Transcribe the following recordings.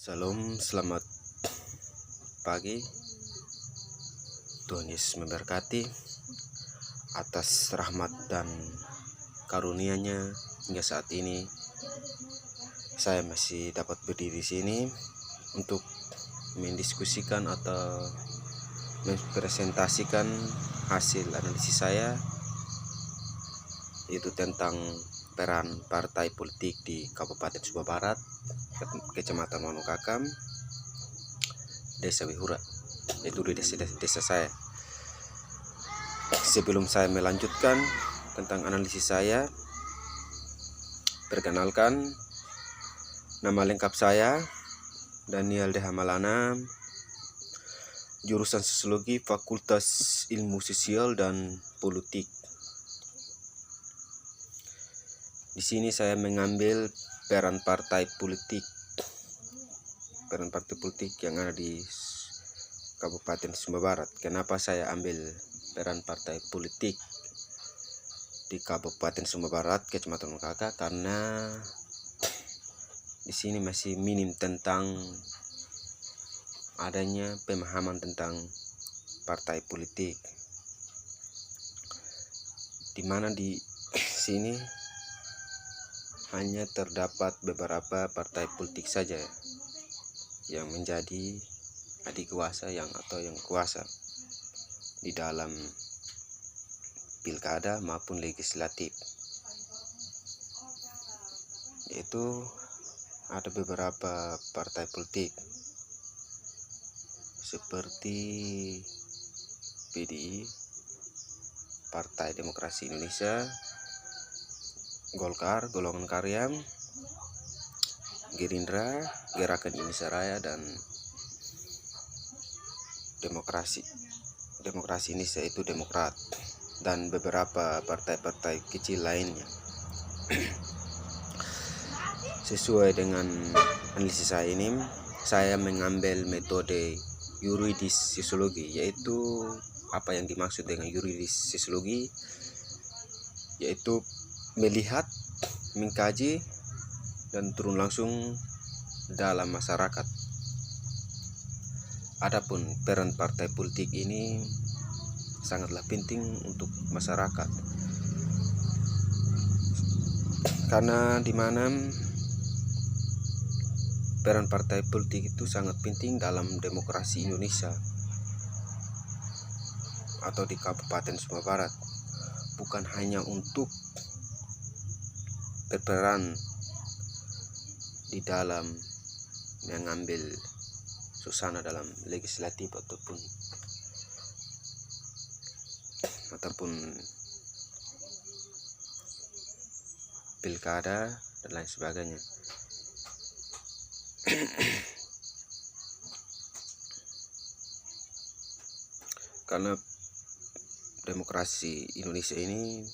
Salam, selamat pagi. Tuhan Yesus memberkati atas rahmat dan karunia-Nya hingga saat ini. Saya masih dapat berdiri di sini untuk mendiskusikan atau mempresentasikan hasil analisis saya, yaitu tentang peran partai politik di Kabupaten Sumba Barat, Kecamatan Wanokakam, Desa Wihura, yaitu di desa saya. Sebelum saya melanjutkan tentang analisis saya, perkenalkan, nama lengkap saya Daniel Deha Malana, jurusan Sosiologi Fakultas Ilmu Sosial dan Politik. Di sini saya mengambil peran partai politik yang ada di Kabupaten Sumba Barat. Kenapa saya ambil peran partai politik di Kabupaten Sumba Barat, Kecamatan Wanokakam? Karena di sini masih minim tentang adanya pemahaman tentang partai politik, di mana di sini hanya terdapat beberapa partai politik saja yang menjadi adik kuasa yang kuasa di dalam pilkada maupun legislatif. Yaitu ada beberapa partai politik seperti PDI, Partai Demokrasi Indonesia, Golkar, Golongan Karya, Gerindra, Gerakan Indonesia Raya, dan Demokrasi Indonesia itu Demokrat, dan beberapa partai-partai kecil lainnya. Sesuai dengan analisis saya ini, saya mengambil metode yuridis sosiologi, yaitu apa yang dimaksud dengan yuridis sosiologi, yaitu melihat, mengkaji, dan turun langsung dalam masyarakat. Adapun peran partai politik ini sangatlah penting untuk masyarakat, karena di mana peran partai politik itu sangat penting dalam demokrasi Indonesia atau di Kabupaten Sumba Barat, bukan hanya untuk berperan di dalam mengambil suasana dalam legislatif ataupun pilkada dan lain sebagainya. Karena demokrasi Indonesia ini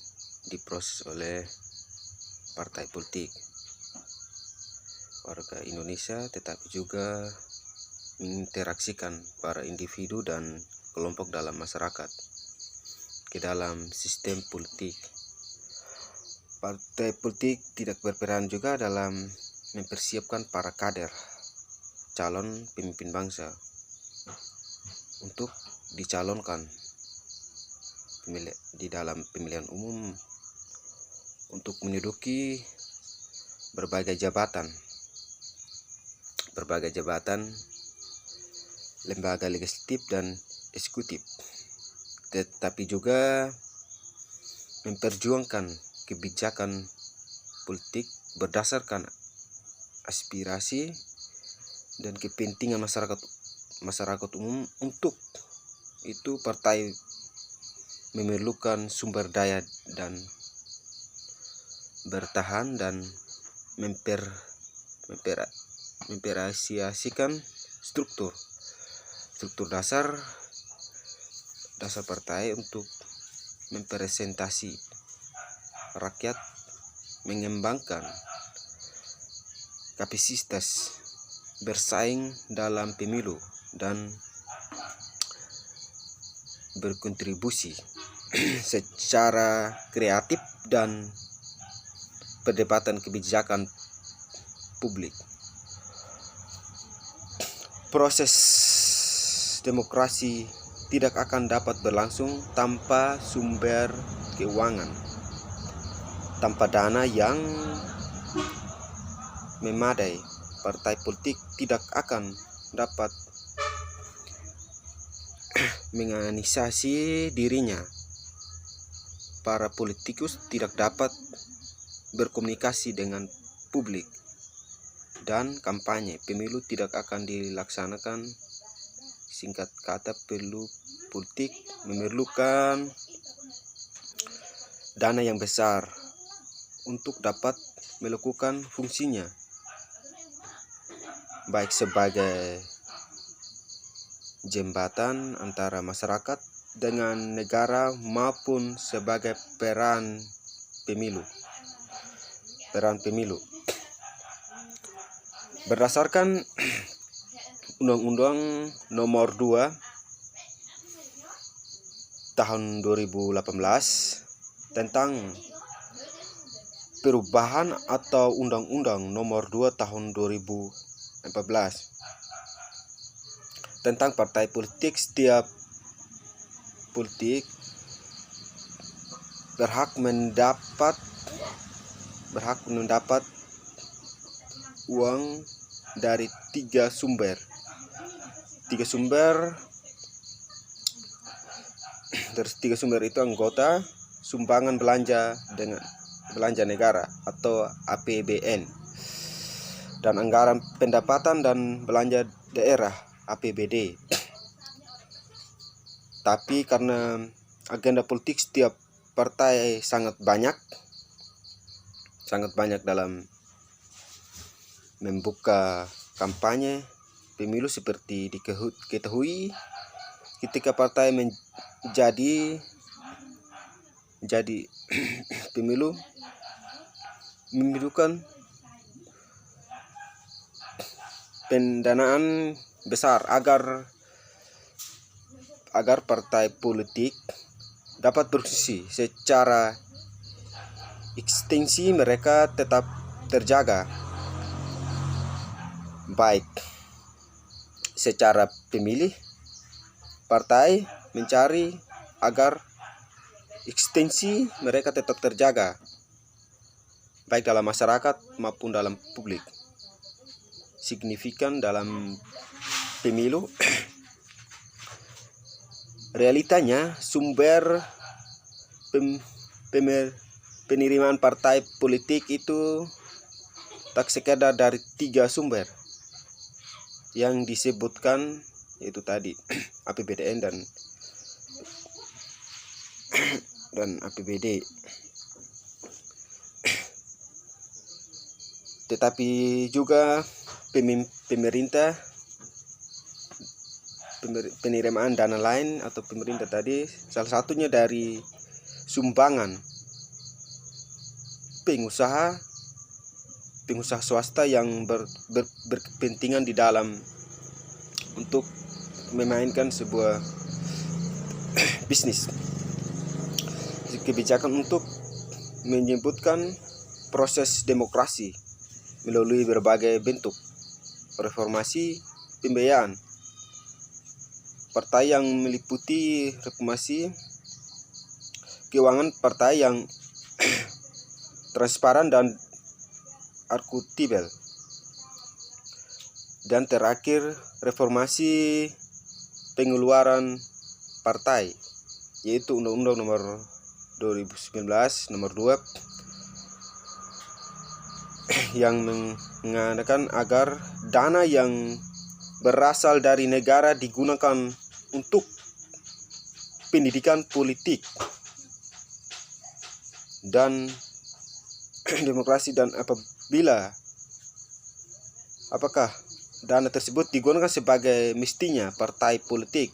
diproses oleh partai politik warga Indonesia, tetapi juga menginteraksikan para individu dan kelompok dalam masyarakat ke dalam sistem politik. Partai politik tidak berperan juga dalam mempersiapkan para kader calon pemimpin bangsa untuk dicalonkan di dalam pemilihan umum untuk menduduki berbagai jabatan lembaga legislatif dan eksekutif, tetapi juga memperjuangkan kebijakan politik berdasarkan aspirasi dan kepentingan masyarakat umum. Untuk itu partai memerlukan sumber daya dan bertahan dan memperasiasikan struktur dasar partai untuk mempresentasi rakyat, mengembangkan kapasitas bersaing dalam pemilu, dan berkontribusi secara kreatif dan perdebatan kebijakan publik. proses demokrasi tidak akan dapat berlangsung tanpa sumber keuangan, tanpa dana yang memadai. Partai politik tidak akan dapat menganisasi dirinya. Para politikus tidak dapat berkomunikasi dengan publik, dan kampanye pemilu tidak akan dilaksanakan. Singkat kata, politik memerlukan dana yang besar untuk dapat melakukan fungsinya, baik sebagai jembatan antara masyarakat dengan negara maupun sebagai peran pemilu. Berdasarkan Undang-Undang Nomor 2 Tahun 2018 tentang perubahan atau Undang-Undang Nomor 2 Tahun 2014 tentang partai politik, setiap politik berhak mendapat uang dari tiga sumber. Tiga sumber itu anggota, sumbangan belanja dengan belanja negara atau APBN, dan anggaran pendapatan dan belanja daerah APBD. Tapi karena agenda politik setiap partai sangat banyak dalam membuka kampanye pemilu, seperti diketahui ketika partai menjadi pemilu memerlukan pendanaan besar agar partai politik dapat berfungsi secara eksistensi mereka tetap terjaga, baik secara pemilih. Partai mencari agar eksistensi mereka tetap terjaga, baik dalam masyarakat maupun dalam publik. Signifikan dalam pemilu, realitanya sumber penerimaan partai politik itu tak sekedar dari tiga sumber yang disebutkan, yaitu tadi APBDN dan APBD, tetapi juga pemerintah, penerimaan dana lain atau pemerintah tadi, salah satunya dari sumbangan pengusaha swasta yang berkepentingan di dalam untuk memainkan sebuah bisnis. Kebijakan untuk menyebutkan proses demokrasi melalui berbagai bentuk reformasi pembiayaan. Partai yang meliputi reformasi keuangan, partai yang transparan dan akuntabel, dan terakhir reformasi pengeluaran partai, yaitu Undang-Undang Nomor 2019 Nomor 2 yang mengatakan agar dana yang berasal dari negara digunakan untuk pendidikan politik dan demokrasi, dan apakah dana tersebut digunakan sebagai mestinya, partai politik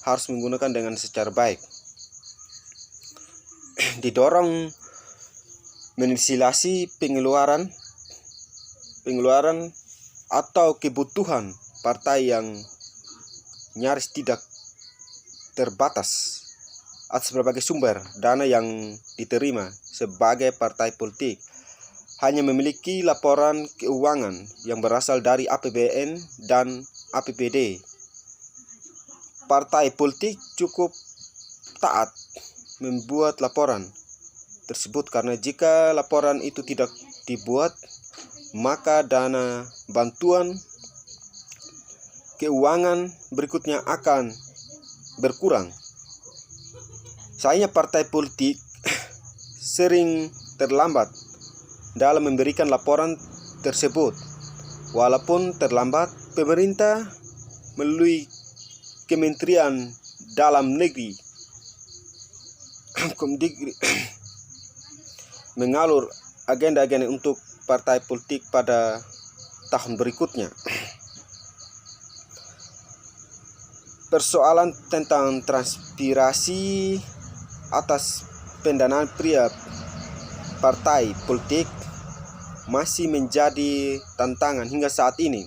harus menggunakan dengan secara baik. Didorong menilasi pengeluaran atau kebutuhan partai yang nyaris tidak terbatas atas berbagai sumber dana yang diterima sebagai partai politik. Hanya memiliki laporan keuangan yang berasal dari APBN dan APBD. Partai politik cukup taat membuat laporan tersebut karena jika laporan itu tidak dibuat, maka dana bantuan keuangan berikutnya akan berkurang. Sayangnya partai politik sering terlambat dalam memberikan laporan tersebut. Walaupun terlambat, pemerintah melalui Kementerian Dalam Negeri mengalur agenda-agenda untuk partai politik pada tahun berikutnya. Persoalan tentang transpirasi atas pendanaan pria partai politik masih menjadi tantangan hingga saat ini.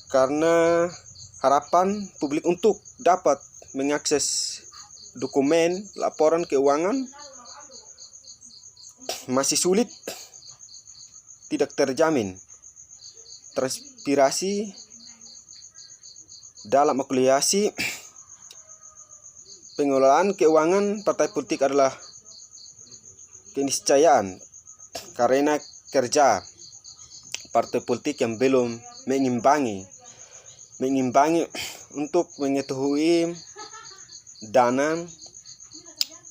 Karena harapan publik untuk dapat mengakses dokumen laporan keuangan masih sulit, tidak terjamin. Transpirasi dalam akumulasi pengelolaan keuangan partai politik adalah keniscayaan karena kerja partai politik yang belum mengimbangi untuk mengetahui dana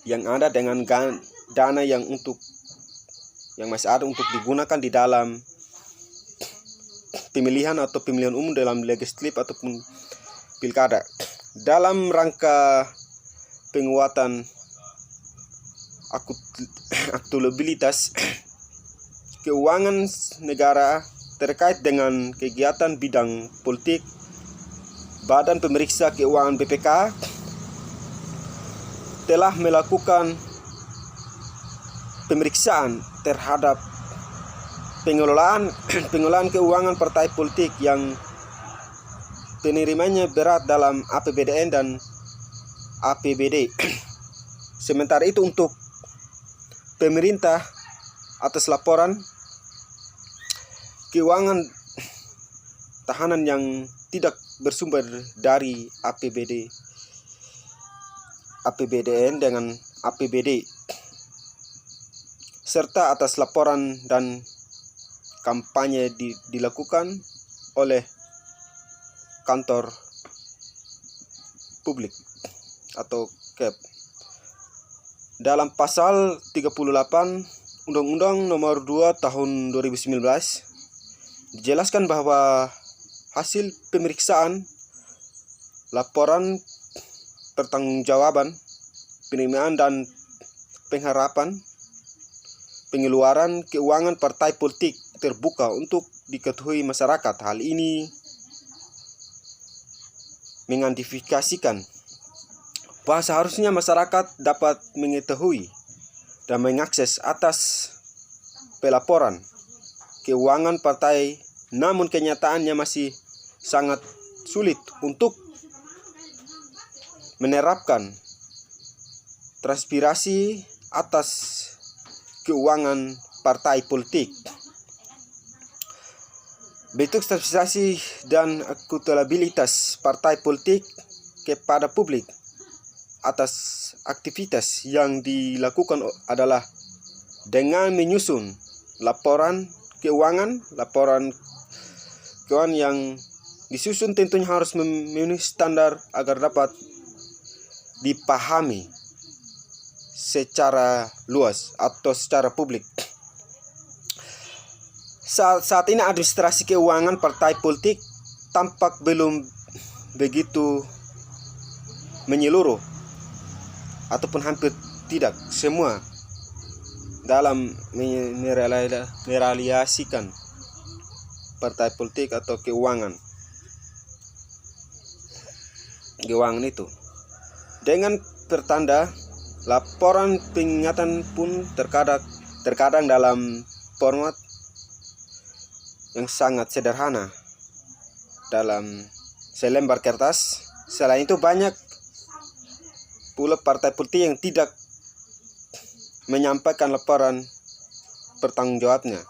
yang ada dengan dana yang masih ada untuk digunakan di dalam pemilihan umum dalam legislatif ataupun pilkada. Dalam rangka penguatan akuntabilitas keuangan negara terkait dengan kegiatan bidang politik, Badan Pemeriksa Keuangan BPK telah melakukan pemeriksaan terhadap pengelolaan keuangan partai politik yang penerimanya berat dalam APBDN dan APBD. Sementara itu untuk pemerintah atas laporan keuangan tahanan yang tidak bersumber dari APBDN dengan APBD, serta atas laporan dan kampanye dilakukan oleh kantor publik atau KEP. Dalam pasal 38 Undang-Undang Nomor 2 Tahun 2019 dijelaskan bahwa hasil pemeriksaan laporan pertanggungjawaban, penerimaan dan pengharapan pengeluaran keuangan partai politik terbuka untuk diketahui masyarakat. Hal ini mengidentifikasikan bahwa seharusnya masyarakat dapat mengetahui dan mengakses atas pelaporan keuangan partai, namun kenyataannya masih sangat sulit untuk menerapkan transpirasi atas keuangan partai politik. Bentuk transpirasi dan akuntabilitas partai politik kepada publik atas aktivitas yang dilakukan adalah dengan menyusun laporan keuangan yang disusun tentunya harus memenuhi standar agar dapat dipahami secara luas atau secara publik. Saat ini administrasi keuangan partai politik tampak belum begitu menyeluruh ataupun hampir tidak semua dalam merealisasikan partai politik atau keuangan itu. Dengan pertanda laporan peringatan pun terkadang dalam format yang sangat sederhana dalam selembar kertas. Selain itu banyak pula partai politik yang tidak menyampaikan laporan pertanggungjawabnya.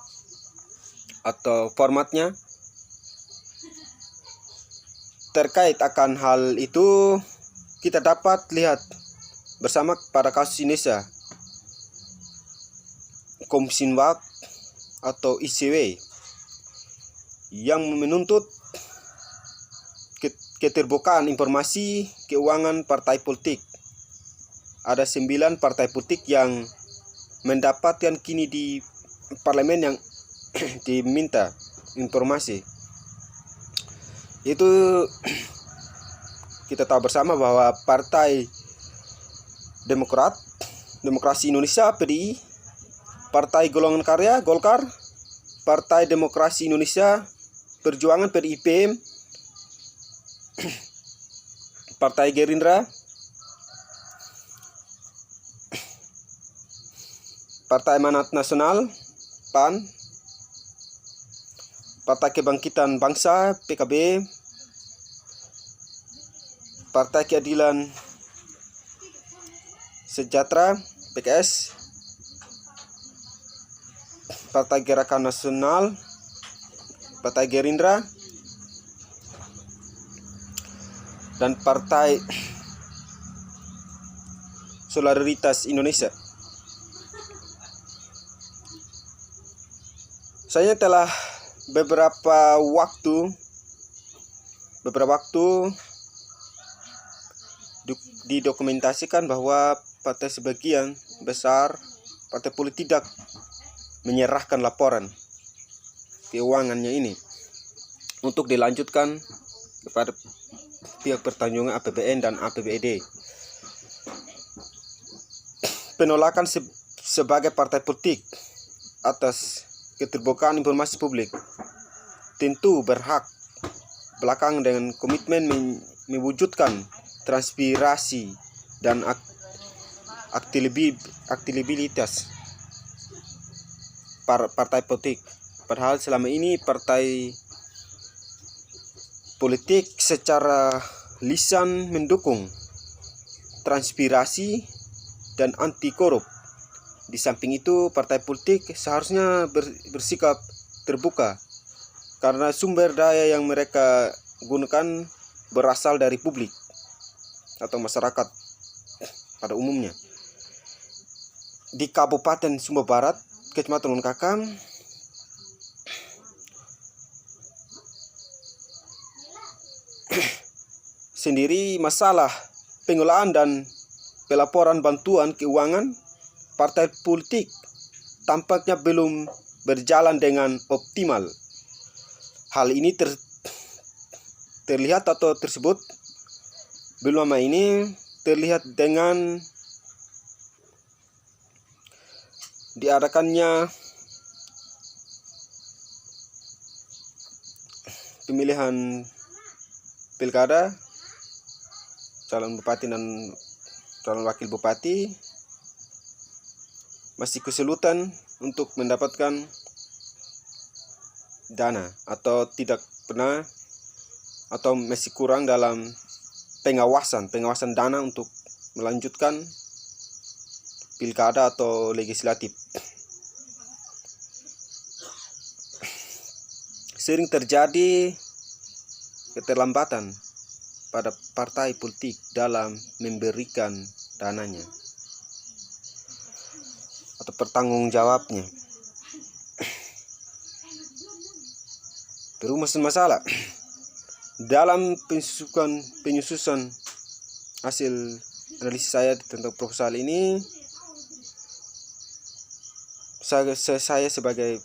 atau formatnya. Terkait akan hal itu, kita dapat lihat bersama pada kasus Indonesia, Komsinwak atau ICW yang menuntut keterbukaan informasi keuangan partai politik. Ada 9 partai politik yang mendapatkan kini di parlemen yang diminta informasi. Itu kita tahu bersama bahwa Partai Demokrasi Indonesia PDI, Partai Golongan Karya Golkar, Partai Demokrasi Indonesia Perjuangan PDIP, Partai Gerindra, Partai Amanat Nasional PAN, Partai Kebangkitan Bangsa PKB, Partai Keadilan Sejahtera PKS, Partai Gerakan Nasional, Partai Gerindra, dan Partai Solidaritas Indonesia. Saya telah beberapa waktu didokumentasikan bahwa partai sebagian besar partai politik tidak menyerahkan laporan keuangannya ini untuk dilanjutkan kepada pihak pertanggungan APBN dan APBD. Penolakan sebagai partai politik atas keterbukaan informasi publik tentu berhak belakang dengan komitmen mewujudkan transparansi dan aktabilitas partai politik. Padahal selama ini partai politik secara lisan mendukung transparansi dan anti korup. Di samping itu, partai politik seharusnya bersikap terbuka karena sumber daya yang mereka gunakan berasal dari publik atau masyarakat pada umumnya. Di Kabupaten Sumba Barat, Kecamatan Kakang, sendiri masalah pengelolaan dan pelaporan bantuan keuangan partai politik tampaknya belum berjalan dengan optimal. Hal ini terlihat atau tersebut belum lama ini terlihat dengan diadakannya pemilihan pilkada calon bupati dan calon wakil bupati, masih kesulitan untuk mendapatkan dana atau tidak pernah atau masih kurang dalam pengawasan dana untuk melanjutkan pilkada atau legislatif. Sering terjadi keterlambatan pada partai politik dalam memberikan dananya atau pertanggungjawabnya. Perumahan masalah dalam penyusunan hasil analisis saya tentang proposal ini, saya sebagai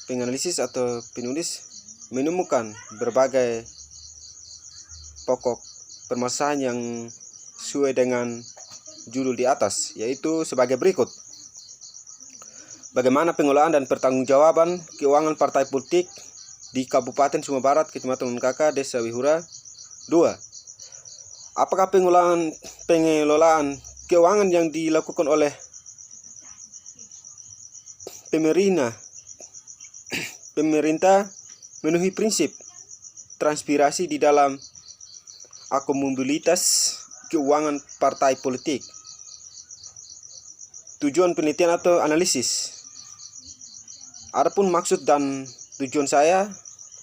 penganalisis atau penulis menemukan berbagai pokok permasalahan yang sesuai dengan judul di atas, yaitu sebagai berikut. Bagaimana pengelolaan dan pertanggungjawaban keuangan partai politik di Kabupaten Sumba Barat, Kecamatan Kaka, Desa Wihura. 2. Apakah pengelolaan keuangan yang dilakukan oleh pemerintah memenuhi prinsip transparansi di dalam akuntabilitas keuangan partai politik? Tujuan penelitian atau analisis. Adapun maksud dan tujuan saya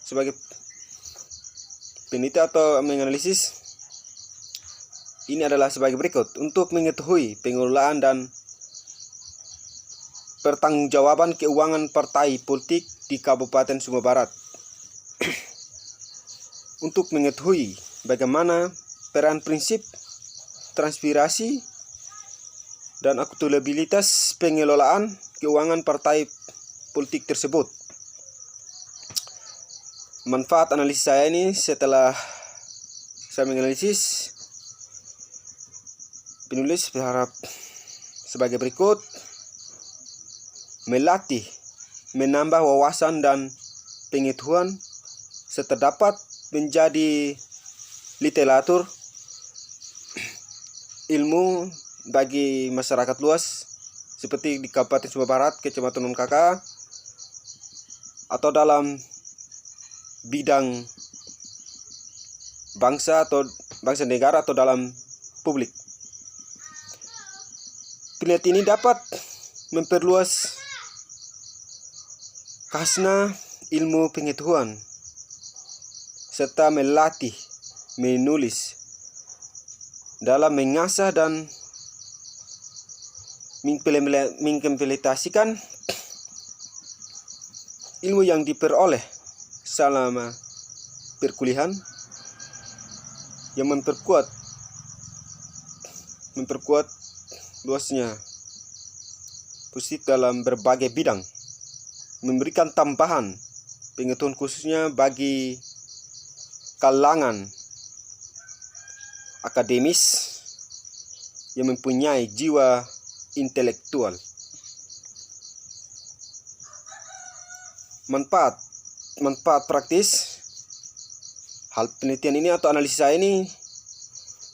sebagai peneliti atau menganalisis ini adalah sebagai berikut: untuk mengetahui pengelolaan dan pertanggungjawaban keuangan partai politik di Kabupaten Sumba Barat. Untuk mengetahui bagaimana peran prinsip, transparansi, dan akuntabilitas pengelolaan keuangan partai politik tersebut. Manfaat analisis saya ini setelah saya menganalisis, penulis berharap sebagai berikut: melatih, menambah wawasan dan pengetahuan serta dapat menjadi literatur ilmu bagi masyarakat luas seperti di Kabupaten Sumba Barat, Kecamatan Nonkaka, atau dalam bidang bangsa negara atau dalam publik. Penelitian ini dapat memperluas khasna ilmu pengetahuan serta melatih menulis dalam mengasah dan mengimplementasikan ilmu yang diperoleh selama perkuliahan, yang memperkuat luasnya positif dalam berbagai bidang, memberikan tambahan pengetahuan khususnya bagi kalangan akademis yang mempunyai jiwa intelektual. Manfaat praktis hal penelitian ini atau analisa ini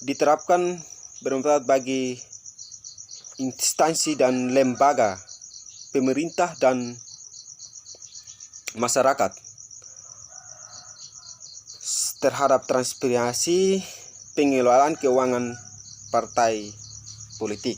diterapkan bermanfaat bagi instansi dan lembaga pemerintah dan masyarakat terhadap transparansi pengelolaan keuangan partai politik.